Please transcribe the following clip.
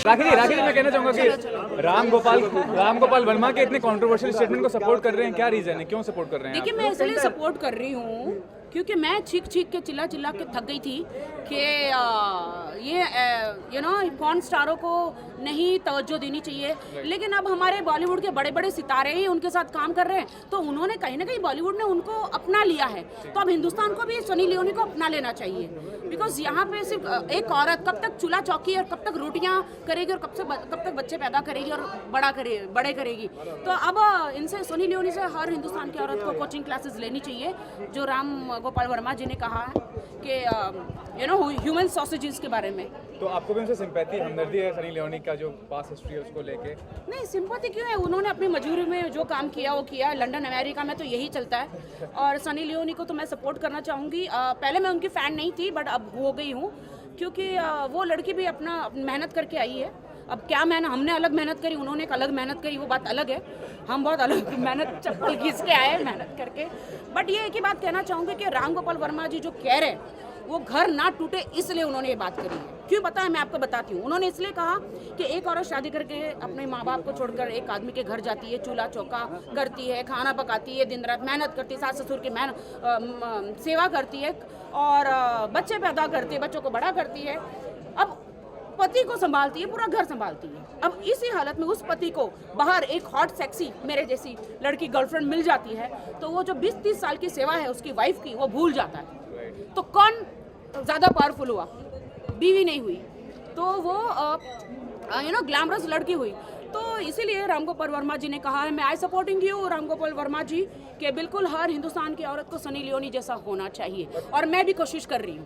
राखी जी मैं कहना चाहूंगा कि राम गोपाल वर्मा के इतने कंट्रोवर्शियल स्टेटमेंट को सपोर्ट कर रहे हैं, क्या रीजन है, क्यों सपोर्ट कर रहे हैं? देखिए, मैं इसलिए सपोर्ट कर रही हूँ क्योंकि मैं चीख के चिल्ला के थक गई थी कि ये पॉर्न स्टारों को नहीं तवज्जो देनी चाहिए, लेकिन अब हमारे बॉलीवुड के बड़े बड़े सितारे ही उनके साथ काम कर रहे हैं, तो उन्होंने कहीं ना कहीं बॉलीवुड ने उनको अपना लिया है, तो अब हिंदुस्तान को भी सनी लियोनी को अपना लेना चाहिए। बिकॉज यहाँ पे सिर्फ एक औरत कब तक चूल्हा चौकी और कब तक रोटियाँ करेगी और कब तक बच्चे पैदा करेगी और बड़े करेगी, तो अब इनसे सनी लियोनी से हर हिंदुस्तान की औरत को कोचिंग क्लासेस लेनी चाहिए, जो राम गोपाल वर्मा जी ने कहा है कि ह्यूमन सॉसेजेस के बारे में। तो आपको भी उनसे सिंपैथी, हमदर्दी है सनी लियोनी का जो पास हिस्ट्री है उसको लेके? नहीं, सिंपैथी क्यों है, उन्होंने अपनी मजबूरी में जो काम किया वो किया। लंदन अमेरिका में तो यही चलता है, और सनी लियोनी को तो मैं सपोर्ट करना चाहूँगी। पहले मैं उनकी फ़ैन नहीं थी, बट अब हो गई हूँ, क्योंकि वो लड़की भी अपना मेहनत करके आई है। अब क्या हमने अलग मेहनत करी, उन्होंने एक अलग मेहनत करी, वो बात अलग है। हम बहुत अलग मेहनत चप्पल घिस के आए मेहनत करके। बट ये एक ही बात कहना चाहूँगी कि राम गोपाल वर्मा जी जो कह रहे हैं वो घर ना टूटे, इसलिए उन्होंने ये बात करी है। क्यों पता है, मैं आपको बताती हूँ। उन्होंने इसलिए कहा कि एक औरत शादी करके अपने माँ बाप को छोड़कर एक आदमी के घर जाती है, चूल्हा चौका करती है, खाना पकाती है, दिन रात मेहनत करती है, सास ससुर की सेवा करती है, और बच्चे पैदा करती है, बच्चों को बड़ा करती है, अब पति को संभालती है, पूरा घर संभालती है। अब इसी हालत में उस पति को बाहर एक हॉट सेक्सी मेरे जैसी लड़की गर्लफ्रेंड मिल जाती है, तो वो जो 20-30 साल की सेवा है उसकी वाइफ की, वो भूल जाता है। तो कौन ज़्यादा पावरफुल हुआ? बीवी नहीं हुई, तो वो ग्लैमरस लड़की हुई। तो इसीलिए राम गोपाल वर्मा जी ने कहा है, मैं आई सपोर्टिंग यू राम गोपाल वर्मा जी, कि बिल्कुल हर हिंदुस्तान की औरत को सनी लियोनी जैसा होना चाहिए, और मैं भी कोशिश कर रही हूँ।